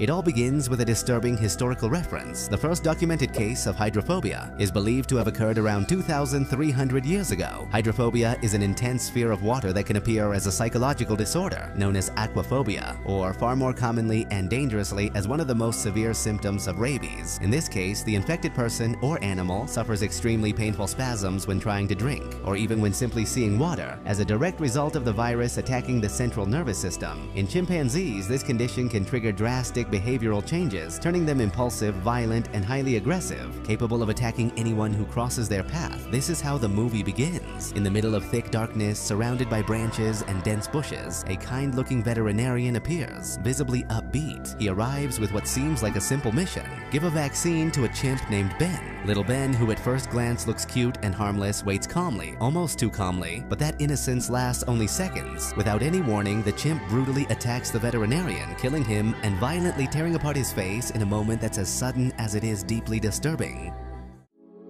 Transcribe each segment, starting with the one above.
It all begins with a disturbing historical reference. The first documented case of hydrophobia is believed to have occurred around 2,300 years ago. Hydrophobia is an intense fear of water that can appear as a psychological disorder known as aquaphobia, or far more commonly and dangerously as one of the most severe symptoms of rabies. In this case, the infected person or animal suffers extremely painful spasms when trying to drink, or even when simply seeing water, as a direct result of the virus attacking the central nervous system. In chimpanzees, this condition can trigger drastic behavioral changes, turning them impulsive, violent, and highly aggressive, capable of attacking anyone who crosses their path. This is how the movie begins. In the middle of thick darkness, surrounded by branches and dense bushes, a kind-looking veterinarian appears, visibly upbeat. He arrives with what seems like a simple mission: give a vaccine to a chimp named Ben. Little Ben, who at first glance looks cute and harmless, waits calmly, almost too calmly, but that innocence lasts only seconds. Without any warning, the chimp brutally attacks the veterinarian, killing him and violently tearing apart his face in a moment that's as sudden as it is deeply disturbing.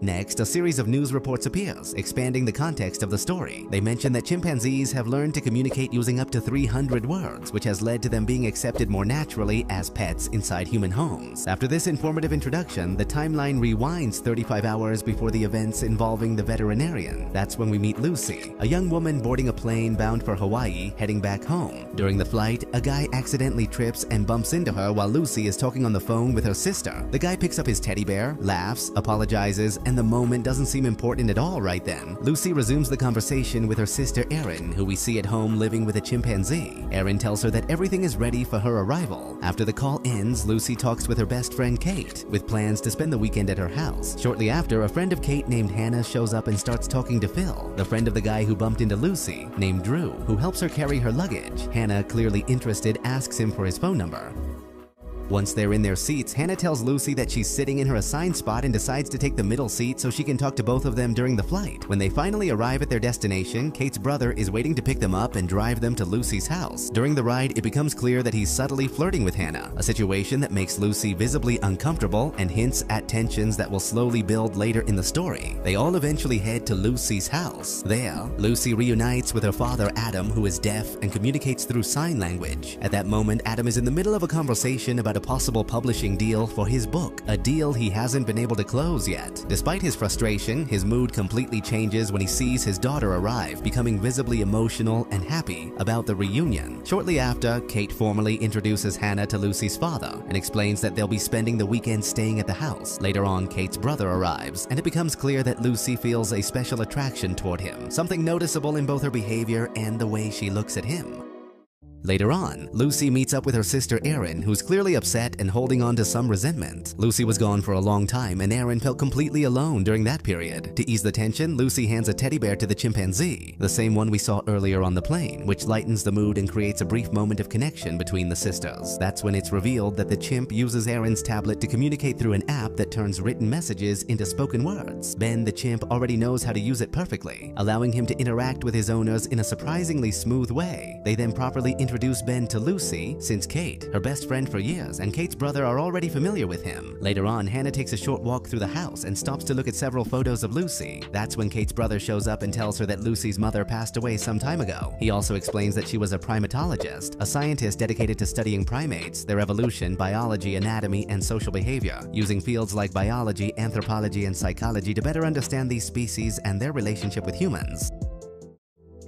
Next, a series of news reports appears, expanding the context of the story. They mention that chimpanzees have learned to communicate using up to 300 words, which has led to them being accepted more naturally as pets inside human homes. After this informative introduction, the timeline rewinds 35 hours before the events involving the veterinarian. That's when we meet Lucy, a young woman boarding a plane bound for Hawaii, heading back home. During the flight, a guy accidentally trips and bumps into her while Lucy is talking on the phone with her sister. The guy picks up his teddy bear, laughs, apologizes, and the moment doesn't seem important at all right then. Lucy resumes the conversation with her sister Erin, who we see at home living with a chimpanzee. Erin tells her that everything is ready for her arrival. After the call ends, Lucy talks with her best friend Kate, with plans to spend the weekend at her house. Shortly after, a friend of Kate named Hannah shows up and starts talking to Phil, the friend of the guy who bumped into Lucy, named Drew, who helps her carry her luggage. Hannah, clearly interested, asks him for his phone number. Once they're in their seats, Hannah tells Lucy that she's sitting in her assigned spot and decides to take the middle seat so she can talk to both of them during the flight. When they finally arrive at their destination, Kate's brother is waiting to pick them up and drive them to Lucy's house. During the ride, it becomes clear that he's subtly flirting with Hannah, a situation that makes Lucy visibly uncomfortable and hints at tensions that will slowly build later in the story. They all eventually head to Lucy's house. There, Lucy reunites with her father Adam, who is deaf and communicates through sign language. At that moment, Adam is in the middle of a conversation about a possible publishing deal for his book, a deal he hasn't been able to close yet. Despite his frustration, his mood completely changes when he sees his daughter arrive, becoming visibly emotional and happy about the reunion. Shortly after, Kate formally introduces Hannah to Lucy's father and explains that they'll be spending the weekend staying at the house. Later on, Kate's brother arrives, and it becomes clear that Lucy feels a special attraction toward him, something noticeable in both her behavior and the way she looks at him. Later on, Lucy meets up with her sister Erin, who's clearly upset and holding on to some resentment. Lucy was gone for a long time, and Erin felt completely alone during that period. To ease the tension, Lucy hands a teddy bear to the chimpanzee, the same one we saw earlier on the plane, which lightens the mood and creates a brief moment of connection between the sisters. That's when it's revealed that the chimp uses Erin's tablet to communicate through an app that turns written messages into spoken words. Ben, the chimp, already knows how to use it perfectly, allowing him to interact with his owners in a surprisingly smooth way. They then properly introduce Ben to Lucy, since Kate, her best friend for years, and Kate's brother are already familiar with him. Later on, Hannah takes a short walk through the house and stops to look at several photos of Lucy. That's when Kate's brother shows up and tells her that Lucy's mother passed away some time ago. He also explains that she was a primatologist, a scientist dedicated to studying primates, their evolution, biology, anatomy, and social behavior, using fields like biology, anthropology, and psychology to better understand these species and their relationship with humans.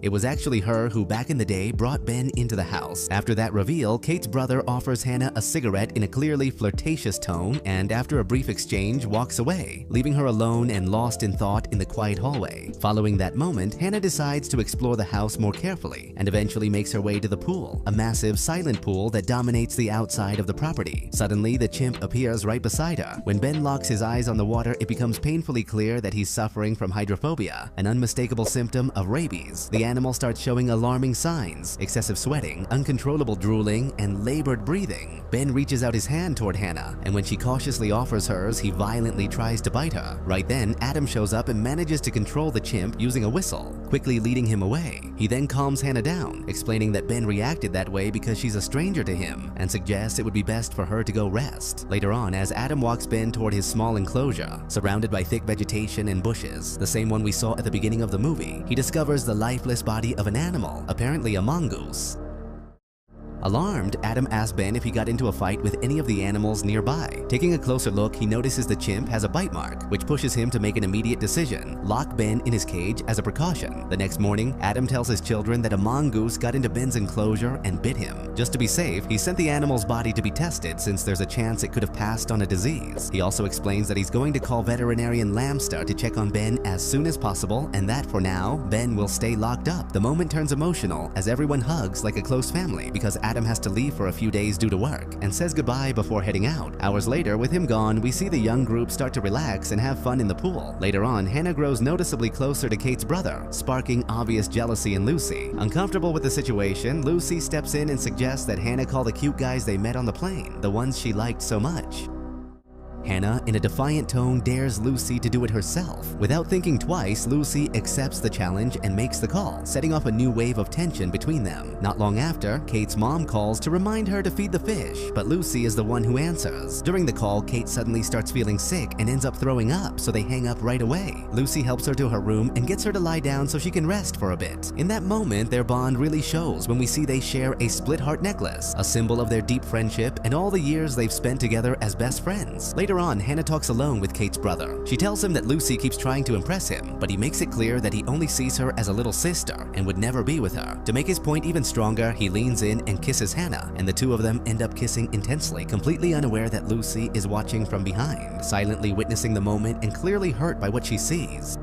It was actually her who back in the day brought Ben into the house. After that reveal, Kate's brother offers Hannah a cigarette in a clearly flirtatious tone, and after a brief exchange, walks away, leaving her alone and lost in thought in the quiet hallway. Following that moment, Hannah decides to explore the house more carefully and eventually makes her way to the pool, a massive silent pool that dominates the outside of the property. Suddenly, the chimp appears right beside her. When Ben locks his eyes on the water, it becomes painfully clear that he's suffering from hydrophobia, an unmistakable symptom of rabies. The animal starts showing alarming signs: excessive sweating, uncontrollable drooling, and labored breathing. Ben reaches out his hand toward Hannah, and when she cautiously offers hers, he violently tries to bite her. Right then, Adam shows up and manages to control the chimp using a whistle, quickly leading him away. He then calms Hannah down, explaining that Ben reacted that way because she's a stranger to him, and suggests it would be best for her to go rest. Later on, as Adam walks Ben toward his small enclosure, surrounded by thick vegetation and bushes, the same one we saw at the beginning of the movie, he discovers the lifeless body of an animal, apparently a mongoose. Alarmed, Adam asks Ben if he got into a fight with any of the animals nearby. Taking a closer look, he notices the chimp has a bite mark, which pushes him to make an immediate decision: lock Ben in his cage as a precaution. The next morning, Adam tells his children that a mongoose got into Ben's enclosure and bit him. Just to be safe, he sent the animal's body to be tested since there's a chance it could have passed on a disease. He also explains that he's going to call veterinarian Lamster to check on Ben as soon as possible, and that for now, Ben will stay locked up. The moment turns emotional as everyone hugs like a close family because Adam has to leave for a few days due to work and says goodbye before heading out. Hours later, with him gone, we see the young group start to relax and have fun in the pool. Later on, Hannah grows noticeably closer to Kate's brother, sparking obvious jealousy in Lucy. Uncomfortable with the situation, Lucy steps in and suggests that Hannah call the cute guys they met on the plane, the ones she liked so much. Hannah, in a defiant tone, dares Lucy to do it herself. Without thinking twice, Lucy accepts the challenge and makes the call, setting off a new wave of tension between them. Not long after, Kate's mom calls to remind her to feed the fish, but Lucy is the one who answers. During the call, Kate suddenly starts feeling sick and ends up throwing up, so they hang up right away. Lucy helps her to her room and gets her to lie down so she can rest for a bit. In that moment, their bond really shows when we see they share a split heart necklace, a symbol of their deep friendship and all the years they've spent together as best friends. Later on, Hannah talks alone with Kate's brother. She tells him that Lucy keeps trying to impress him, but he makes it clear that he only sees her as a little sister and would never be with her. To make his point even stronger, he leans in and kisses Hannah, and the two of them end up kissing intensely, completely unaware that Lucy is watching from behind, silently witnessing the moment and clearly hurt by what she sees.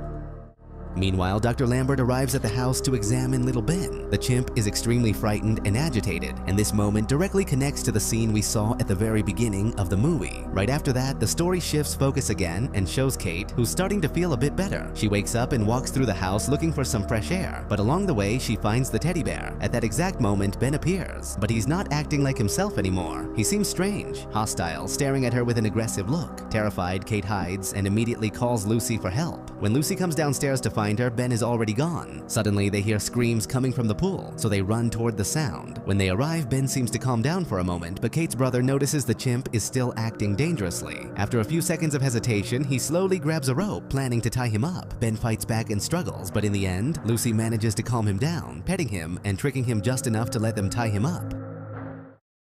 Meanwhile, Dr. Lambert arrives at the house to examine little Ben. The chimp is extremely frightened and agitated, and this moment directly connects to the scene we saw at the very beginning of the movie. Right after that, the story shifts focus again and shows Kate, who's starting to feel a bit better. She wakes up and walks through the house looking for some fresh air, but along the way, she finds the teddy bear. At that exact moment, Ben appears, but he's not acting like himself anymore. He seems strange, hostile, staring at her with an aggressive look. Terrified, Kate hides and immediately calls Lucy for help. When Lucy comes downstairs to find her, Ben is already gone. Suddenly, they hear screams coming from the pool, so they run toward the sound. When they arrive, Ben seems to calm down for a moment, but Kate's brother notices the chimp is still acting dangerously. After a few seconds of hesitation, he slowly grabs a rope, planning to tie him up. Ben fights back and struggles, but in the end, Lucy manages to calm him down, petting him and tricking him just enough to let them tie him up.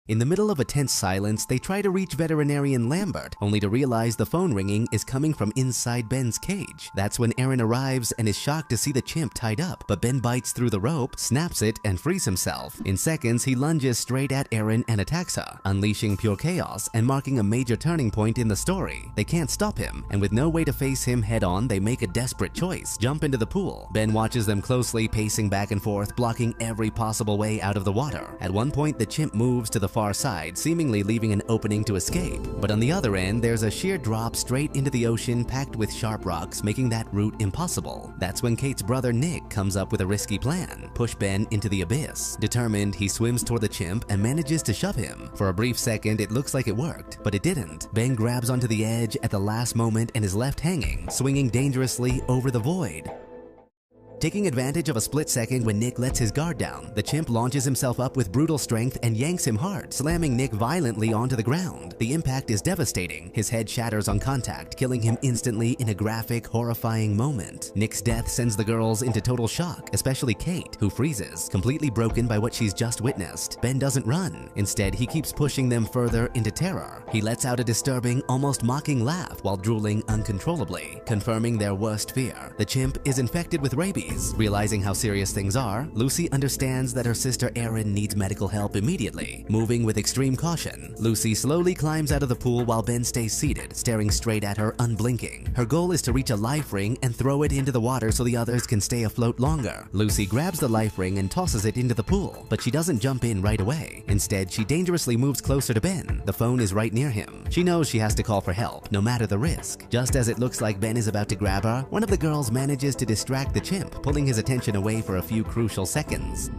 In the middle of a tense silence, they try to reach veterinarian Lambert, only to realize the phone ringing is coming from inside Ben's cage. That's when Aaron arrives and is shocked to see the chimp tied up, but Ben bites through the rope, snaps it, and frees himself. In seconds, he lunges straight at Aaron and attacks her, unleashing pure chaos and marking a major turning point in the story. They can't stop him, and with no way to face him head-on, they make a desperate choice: jump into the pool. Ben watches them closely, pacing back and forth, blocking every possible way out of the water. At one point, the chimp moves to the far side, seemingly leaving an opening to escape. But on the other end, there's a sheer drop straight into the ocean packed with sharp rocks, making that route impossible. That's when Kate's brother Nick comes up with a risky plan: push Ben into the abyss. Determined, he swims toward the chimp and manages to shove him. For a brief second, it looks like it worked, but it didn't. Ben grabs onto the edge at the last moment and is left hanging, swinging dangerously over the void. Taking advantage of a split second when Nick lets his guard down, the chimp launches himself up with brutal strength and yanks him hard, slamming Nick violently onto the ground. The impact is devastating. His head shatters on contact, killing him instantly in a graphic, horrifying moment. Nick's death sends the girls into total shock, especially Kate, who freezes, completely broken by what she's just witnessed. Ben doesn't run. Instead, he keeps pushing them further into terror. He lets out a disturbing, almost mocking laugh while drooling uncontrollably, confirming their worst fear. The chimp is infected with rabies. Realizing how serious things are, Lucy understands that her sister Erin needs medical help immediately. Moving with extreme caution, Lucy slowly climbs out of the pool while Ben stays seated, staring straight at her, unblinking. Her goal is to reach a life ring and throw it into the water so the others can stay afloat longer. Lucy grabs the life ring and tosses it into the pool, but she doesn't jump in right away. Instead, she dangerously moves closer to Ben. The phone is right near him. She knows she has to call for help, no matter the risk. Just as it looks like Ben is about to grab her, one of the girls manages to distract the chimp, pulling his attention away for a few crucial seconds.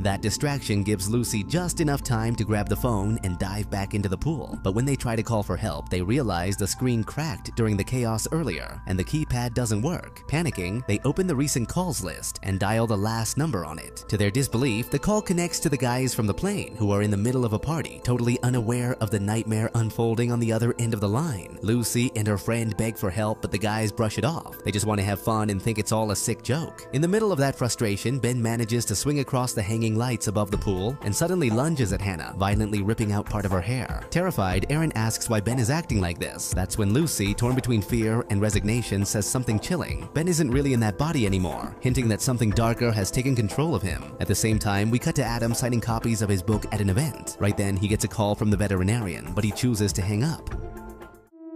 That distraction gives Lucy just enough time to grab the phone and dive back into the pool. But when they try to call for help, they realize the screen cracked during the chaos earlier, and the keypad doesn't work. Panicking, they open the recent calls list and dial the last number on it. To their disbelief, the call connects to the guys from the plane, who are in the middle of a party, totally unaware of the nightmare unfolding on the other end of the line. Lucy and her friend beg for help, but the guys brush it off. They just want to have fun and think it's all a sick joke. In the middle of that frustration, Ben manages to swing across the hanging hanging lights above the pool and suddenly lunges at Hannah, violently ripping out part of her hair. Terrified, Erin asks why Ben is acting like this. That's when Lucy, torn between fear and resignation, says something chilling. Ben isn't really in that body anymore, hinting that something darker has taken control of him. At the same time, we cut to Adam signing copies of his book at an event. Right then, he gets a call from the veterinarian, but he chooses to hang up.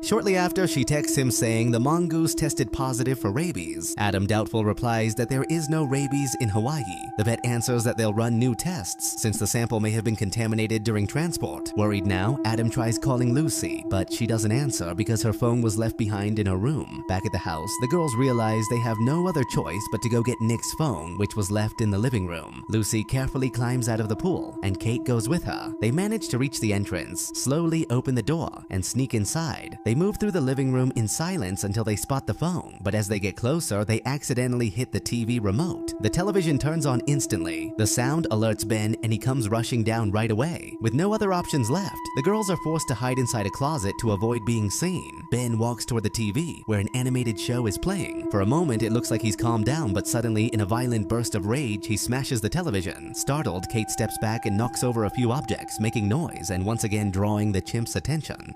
Shortly after, she texts him saying the mongoose tested positive for rabies. Adam, doubtful, replies that there is no rabies in Hawaii. The vet answers that they'll run new tests since the sample may have been contaminated during transport. Worried now, Adam tries calling Lucy, but she doesn't answer because her phone was left behind in her room. Back at the house, the girls realize they have no other choice but to go get Nick's phone, which was left in the living room. Lucy carefully climbs out of the pool, and Kate goes with her. They manage to reach the entrance, slowly open the door, and sneak inside. They move through the living room in silence until they spot the phone, but as they get closer, they accidentally hit the TV remote. The television turns on instantly. The sound alerts Ben and he comes rushing down right away. With no other options left, the girls are forced to hide inside a closet to avoid being seen. Ben walks toward the TV, where an animated show is playing. For a moment, it looks like he's calmed down, but suddenly, in a violent burst of rage, he smashes the television. Startled, Kate steps back and knocks over a few objects, making noise and once again drawing the chimp's attention.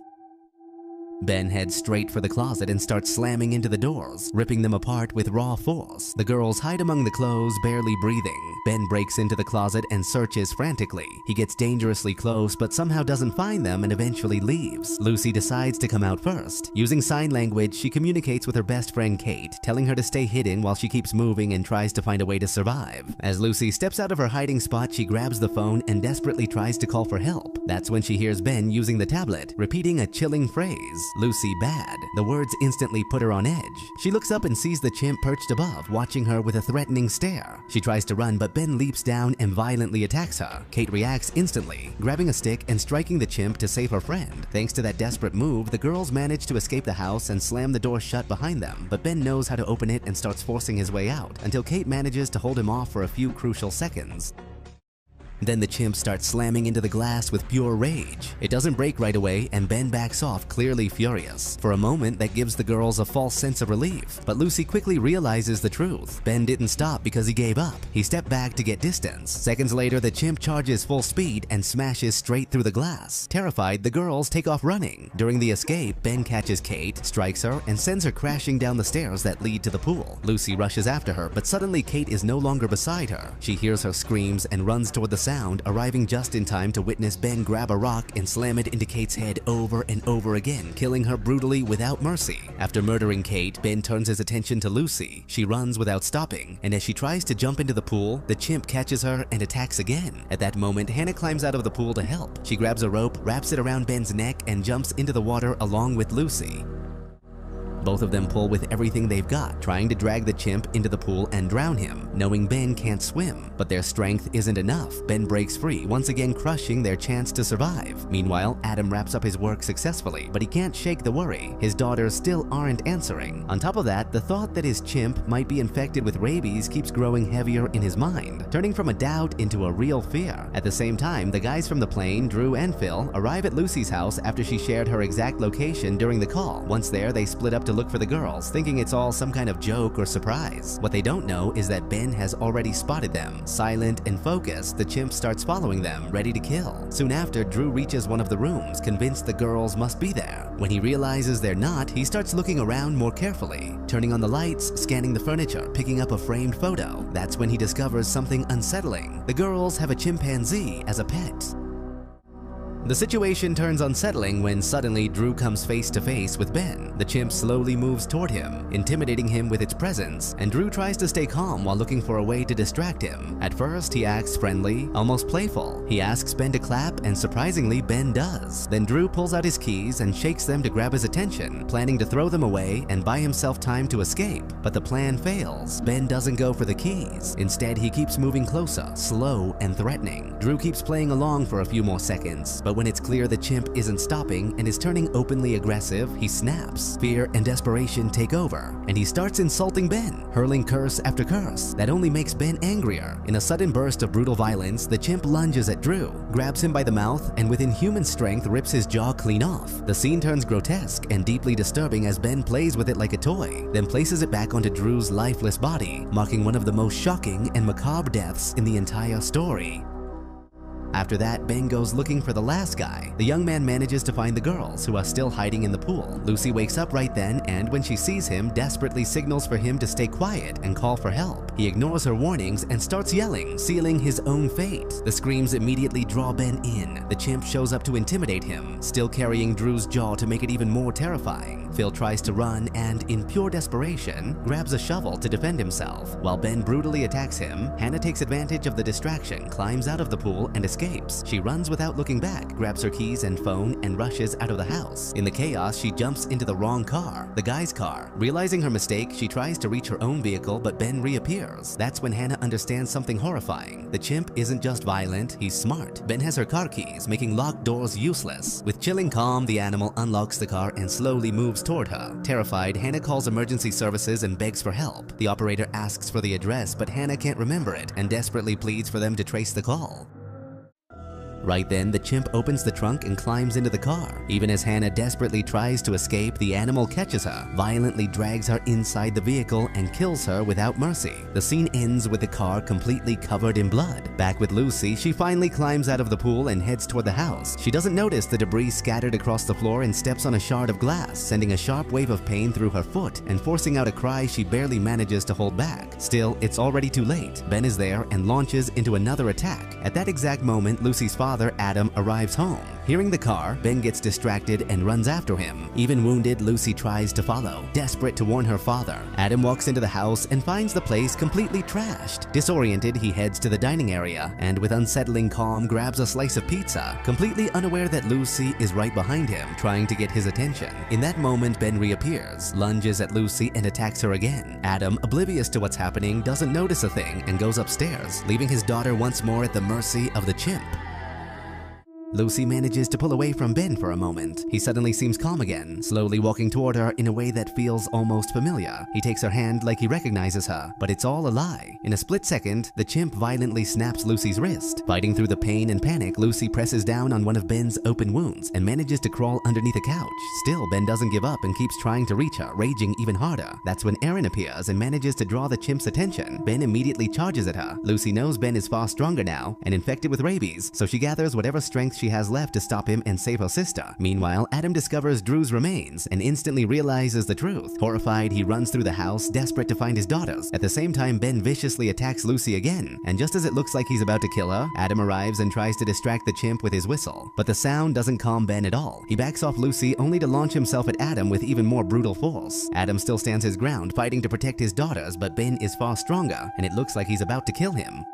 Ben heads straight for the closet and starts slamming into the doors, ripping them apart with raw force. The girls hide among the clothes, barely breathing. Ben breaks into the closet and searches frantically. He gets dangerously close but somehow doesn't find them and eventually leaves. Lucy decides to come out first. Using sign language, she communicates with her best friend Kate, telling her to stay hidden while she keeps moving and tries to find a way to survive. As Lucy steps out of her hiding spot, she grabs the phone and desperately tries to call for help. That's when she hears Ben using the tablet, repeating a chilling phrase, "Lucy bad." The words instantly put her on edge. She looks up and sees the chimp perched above, watching her with a threatening stare. She tries to run, but Ben leaps down and violently attacks her. Kate reacts instantly, grabbing a stick and striking the chimp to save her friend. Thanks to that desperate move, the girls manage to escape the house and slam the door shut behind them, but Ben knows how to open it and starts forcing his way out, until Kate manages to hold him off for a few crucial seconds. Then the chimp starts slamming into the glass with pure rage. It doesn't break right away and Ben backs off, clearly furious. For a moment, that gives the girls a false sense of relief, but Lucy quickly realizes the truth. Ben didn't stop because he gave up. He stepped back to get distance. Seconds later, the chimp charges full speed and smashes straight through the glass. Terrified, the girls take off running. During the escape, Ben catches Kate, strikes her, and sends her crashing down the stairs that lead to the pool. Lucy rushes after her, but suddenly Kate is no longer beside her. She hears her screams and runs toward the sound, arriving just in time to witness Ben grab a rock and slam it into Kate's head over and over again, killing her brutally without mercy. After murdering Kate, Ben turns his attention to Lucy. She runs without stopping, and as she tries to jump into the pool, the chimp catches her and attacks again. At that moment, Hannah climbs out of the pool to help. She grabs a rope, wraps it around Ben's neck, and jumps into the water along with Lucy. Both of them pull with everything they've got, trying to drag the chimp into the pool and drown him, knowing Ben can't swim. But their strength isn't enough. Ben breaks free, once again crushing their chance to survive. Meanwhile, Adam wraps up his work successfully, but he can't shake the worry. His daughters still aren't answering. On top of that, the thought that his chimp might be infected with rabies keeps growing heavier in his mind, turning from a doubt into a real fear. At the same time, the guys from the plane, Drew and Phil, arrive at Lucy's house after she shared her exact location during the call. Once there, they split up to look for the girls, thinking it's all some kind of joke or surprise. What they don't know is that Ben has already spotted them. Silent and focused, the chimp starts following them, ready to kill. Soon after, Drew reaches one of the rooms, convinced the girls must be there. When he realizes they're not, he starts looking around more carefully, turning on the lights, scanning the furniture, picking up a framed photo. That's when he discovers something unsettling. The girls have a chimpanzee as a pet. The situation turns unsettling when suddenly Drew comes face to face with Ben. The chimp slowly moves toward him, intimidating him with its presence, and Drew tries to stay calm while looking for a way to distract him. At first, he acts friendly, almost playful. He asks Ben to clap, and surprisingly, Ben does. Then Drew pulls out his keys and shakes them to grab his attention, planning to throw them away and buy himself time to escape. But the plan fails. Ben doesn't go for the keys. Instead, he keeps moving closer, slow and threatening. Drew keeps playing along for a few more seconds, but But when it's clear the chimp isn't stopping and is turning openly aggressive, he snaps. Fear and desperation take over, and he starts insulting Ben, hurling curse after curse that only makes Ben angrier. In a sudden burst of brutal violence, the chimp lunges at Drew, grabs him by the mouth, and with inhuman strength rips his jaw clean off. The scene turns grotesque and deeply disturbing as Ben plays with it like a toy, then places it back onto Drew's lifeless body, marking one of the most shocking and macabre deaths in the entire story. After that, Ben goes looking for the last guy. The young man manages to find the girls, who are still hiding in the pool. Lucy wakes up right then, and when she sees him, desperately signals for him to stay quiet and call for help. He ignores her warnings and starts yelling, sealing his own fate. The screams immediately draw Ben in. The chimp shows up to intimidate him, still carrying Drew's jaw to make it even more terrifying. Phil tries to run and, in pure desperation, grabs a shovel to defend himself. While Ben brutally attacks him, Hannah takes advantage of the distraction, climbs out of the pool, and escapes. She runs without looking back, grabs her keys and phone, and rushes out of the house. In the chaos, she jumps into the wrong car, the guy's car. Realizing her mistake, she tries to reach her own vehicle, but Ben reappears. That's when Hannah understands something horrifying. The chimp isn't just violent, he's smart. Ben has her car keys, making locked doors useless. With chilling calm, the animal unlocks the car and slowly moves toward her. Terrified, Hannah calls emergency services and begs for help. The operator asks for the address, but Hannah can't remember it and desperately pleads for them to trace the call. Right then, the chimp opens the trunk and climbs into the car. Even as Hannah desperately tries to escape, the animal catches her, violently drags her inside the vehicle, and kills her without mercy. The scene ends with the car completely covered in blood. Back with Lucy, she finally climbs out of the pool and heads toward the house. She doesn't notice the debris scattered across the floor and steps on a shard of glass, sending a sharp wave of pain through her foot and forcing out a cry she barely manages to hold back. Still, it's already too late. Ben is there and launches into another attack. At that exact moment, Lucy's father, Adam, arrives home. Hearing the car, Ben gets distracted and runs after him. Even wounded, Lucy tries to follow, desperate to warn her father. Adam walks into the house and finds the place completely trashed. Disoriented, he heads to the dining area and with unsettling calm grabs a slice of pizza, completely unaware that Lucy is right behind him, trying to get his attention. In that moment, Ben reappears, lunges at Lucy and attacks her again. Adam, oblivious to what's happening, doesn't notice a thing and goes upstairs, leaving his daughter once more at the mercy of the chimp. Lucy manages to pull away from Ben for a moment. He suddenly seems calm again, slowly walking toward her in a way that feels almost familiar. He takes her hand like he recognizes her, but it's all a lie. In a split second, the chimp violently snaps Lucy's wrist. Fighting through the pain and panic, Lucy presses down on one of Ben's open wounds and manages to crawl underneath a couch. Still, Ben doesn't give up and keeps trying to reach her, raging even harder. That's when Aaron appears and manages to draw the chimp's attention. Ben immediately charges at her. Lucy knows Ben is far stronger now and infected with rabies, so she gathers whatever strength she has left to stop him and save her sister. Meanwhile, Adam discovers Drew's remains and instantly realizes the truth. Horrified, he runs through the house, desperate to find his daughters. At the same time, Ben viciously attacks Lucy again, and just as it looks like he's about to kill her, Adam arrives and tries to distract the chimp with his whistle. But the sound doesn't calm Ben at all. He backs off Lucy only to launch himself at Adam with even more brutal force. Adam still stands his ground, fighting to protect his daughters, but Ben is far stronger, and it looks like he's about to kill him.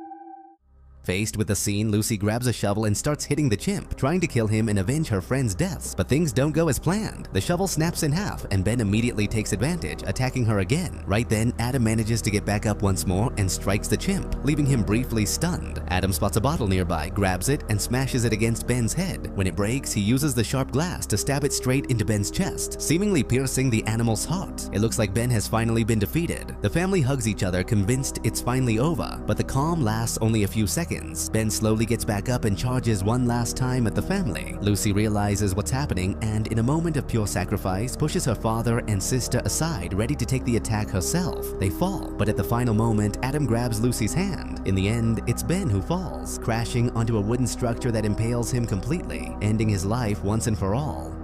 Faced with the scene, Lucy grabs a shovel and starts hitting the chimp, trying to kill him and avenge her friend's deaths, but things don't go as planned. The shovel snaps in half and Ben immediately takes advantage, attacking her again. Right then, Adam manages to get back up once more and strikes the chimp, leaving him briefly stunned. Adam spots a bottle nearby, grabs it, and smashes it against Ben's head. When it breaks, he uses the sharp glass to stab it straight into Ben's chest, seemingly piercing the animal's heart. It looks like Ben has finally been defeated. The family hugs each other, convinced it's finally over, but the calm lasts only a few seconds. Ben slowly gets back up and charges one last time at the family. Lucy realizes what's happening and, in a moment of pure sacrifice, pushes her father and sister aside, ready to take the attack herself. They fall, but at the final moment, Adam grabs Lucy's hand. In the end, it's Ben who falls, crashing onto a wooden structure that impales him completely, ending his life once and for all.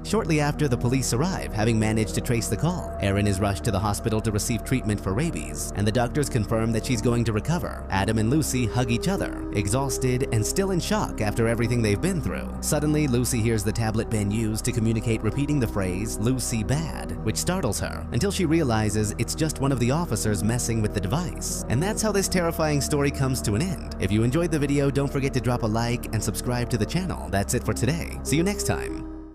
Shortly after, the police arrive, having managed to trace the call. Erin is rushed to the hospital to receive treatment for rabies, and the doctors confirm that she's going to recover. Adam and Lucy hug each other, exhausted and still in shock after everything they've been through. Suddenly, Lucy hears the tablet Ben used to communicate, repeating the phrase, "Lucy bad," which startles her, until she realizes it's just one of the officers messing with the device. And that's how this terrifying story comes to an end. If you enjoyed the video, don't forget to drop a like and subscribe to the channel. That's it for today. See you next time.